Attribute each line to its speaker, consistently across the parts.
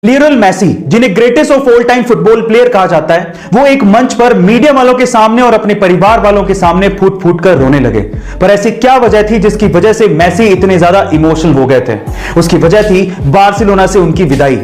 Speaker 1: Lionel Messi, जिन्हें greatest of all time football player कहा जाता है, वो एक मंच पर मीडिया वालों के सामने और अपने परिवार वालों के सामने फूट फूट कर रोने लगे। पर ऐसी क्या वजह थी जिसकी वजह से मेसी इतने ज्यादा इमोशनल हो गए थे? उसकी वजह थी बार्सिलोना से उनकी विदाई।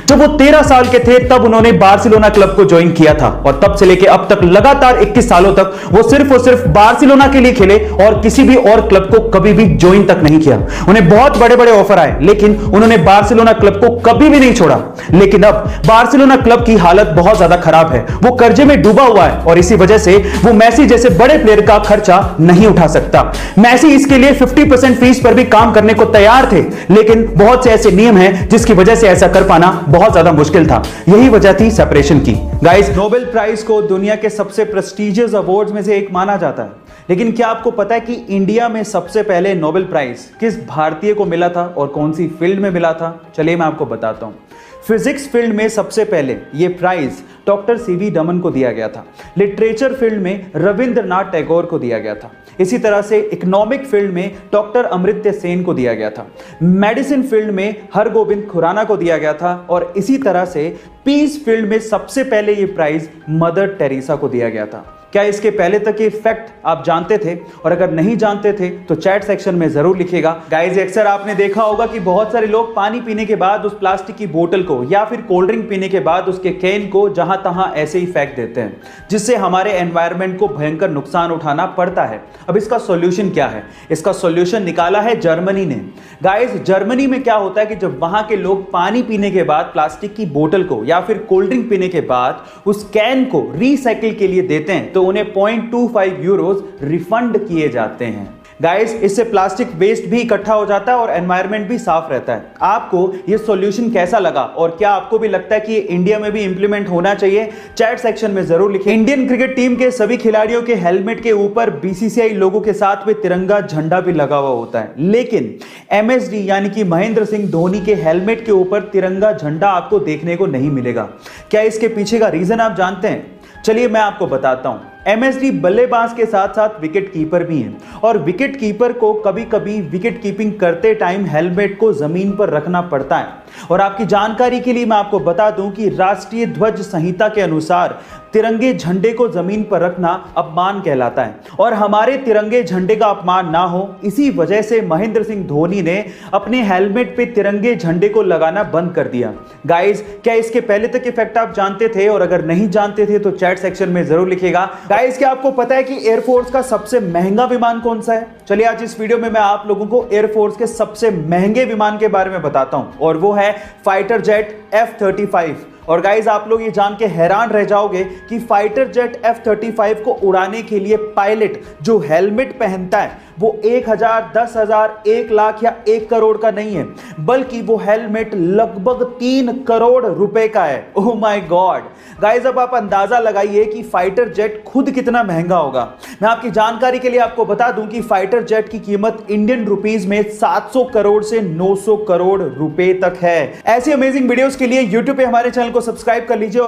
Speaker 1: जब वो 13 साल के थे तब उन्होंने बार्सिलोना क्लब को ज्वाइन किया था और तब से लेकर अब तक लगातार 21 सालों तक वो सिर्फ और सिर्फ बार्सिलोना के लिए खेले और किसी भी और क्लब को कभी भी ज्वाइन तक नहीं किया। उन्हें बहुत बड़े बड़े ऑफर आए लेकिन उन्होंने बार्सिलोना क्लब को कभी भी नहीं छोड़ा। लेकिन अब बार्सिलोना क्लब की हालत बहुत ज्यादा खराब है, वो कर्जे में डूबा हुआ है और इसी वजह से वो मेसी जैसे बड़े प्लेयर का खर्चा नहीं उठा सकता। मेसी इसके लिए 50% फीस पर भी काम करने को तैयार थे, लेकिन बहुत से ऐसे नियम हैं जिसकी वजह से ऐसा कर पाना बहुत ज्यादा मुश्किल था। यही वजह थी सेपरेशन की। गाइस, नोबेल प्राइज को दुनिया के सबसे प्रेस्टिजियस अवार्ड्स में से एक माना जाता है, लेकिन क्या आपको पता है कि इंडिया में सबसे पहले नोबेल प्राइज किस भारतीय को मिला था और कौन सी फील्ड में मिला था? चलिए मैं आपको बताता हूं। फिजिक्स फील्ड में सबसे पहले यह प्राइज डॉक्टर सीवी रमन को दिया गया था। लिटरेचर फील्ड में रविंद्रनाथ टैगोर को दिया गया था। इसी तरह से इकोनॉमिक फील्ड में डॉक्टर अमर्त्य सेन को दिया गया था। मेडिसिन फील्ड में हरगोविंद खुराना को दिया गया था और इसी तरह से पीस फील्ड में सबसे पहले यह प्राइज मदर टेरेसा को दिया गया था। क्या इसके पहले तक ये फैक्ट आप जानते थे? और अगर नहीं जानते थे तो चैट सेक्शन में जरूर लिखिएगा। गाइस, अक्सर आपने देखा होगा कि बहुत सारे लोग पानी पीने के बाद उस प्लास्टिक की बोतल को या फिर कोल्ड ड्रिंक पीने के बाद उसके कैन को जहां तहां ऐसे ही फेंक देते हैं, जिससे हमारे एनवायरनमेंट को भयंकर नुकसान उठाना पड़ता है। अब इसका सॉल्यूशन क्या है? इसका सॉल्यूशन निकाला है जर्मनी ने। गाइस, जर्मनी में क्या होता है कि जब वहां के लोग पानी पीने के बाद प्लास्टिक की बोतल को या फिर कोल्ड ड्रिंक पीने के बाद उस कैन को रिसाइकिल के लिए देते हैं तो उन्हें 0.25 यूरोज रिफंड किए जाते हैं। गाइस, इससे प्लास्टिक वेस्ट भी इकट्ठा हो जाता है और एनवायरनमेंट भी साफ रहता है। आपको ये सॉल्यूशन कैसा लगा और क्या आपको भी लगता है कि ये इंडिया में भी इंप्लीमेंट होना चाहिए? चैट सेक्शन में जरूर लिखें। इंडियन क्रिकेट टीम के सभी खिलाड़ियों के हेलमेट के ऊपर बीसीसीआई लोगों के साथ में तिरंगा झंडा भी लगा हुआ होता है, लेकिन एमएसडी यानी कि महेंद्र सिंह धोनी के हेलमेट के ऊपर तिरंगा झंडा आपको देखने को नहीं मिलेगा। क्या इसके पीछे का रीजन आप जानते हैं? चलिए मैं आपको बताता हूं। एमएसडी बल्लेबाज के साथ साथ विकेट कीपर भी हैं और विकेट कीपर को कभी कभी विकेट कीपिंग करते टाइम हेलमेट को जमीन पर रखना पड़ता है। और आपकी जानकारी के लिए मैं आपको बता दूं कि राष्ट्रीय ध्वज संहिता के अनुसार तिरंगे झंडे को जमीन पर रखना अपमान कहलाता है और हमारे तिरंगे झंडे का अपमान ना हो, इसी वजह से महेंद्र सिंह धोनी ने अपने हेलमेट पे तिरंगे झंडे को लगाना बंद कर दिया। गाइस, क्या इसके पहले तक इफेक्ट आप जानते थे? और अगर नहीं जानते थे तो चैट सेक्शन में जरूर लिखिएगा। गाइस, क्या आपको पता है कि एयरफोर्स का सबसे महंगा विमान कौन सा है? चलिए आज इस वीडियो में मैं आप लोगों को एयरफोर्स के सबसे महंगे विमान के बारे में बताता हूं और वो है फाइटर जेट F-35। और गाइज, आप लोग ये जान के हैरान रह जाओगे कि फाइटर जेट F-35 को उड़ाने के लिए पायलट जो हेलमेट पहनता है वो 1000, 10,000, 1 लाख या 1 करोड़ का नहीं है, बल्कि वो हेलमेट लगभग 3 करोड़ रुपए का है। Oh my God. गाइज, अब आप अंदाजा लगाइए कि फाइटर जेट खुद कितना महंगा होगा। मैं आपकी जानकारी के लिए आपको बता दूं कि फाइटर जेट की कीमत इंडियन रुपीस में 700 करोड़ से 900 करोड़ रुपए तक है। ऐसी अमेजिंग वीडियोस के लिए यूट्यूब पे हमारे चैनल को सब्सक्राइब कर लीजिए।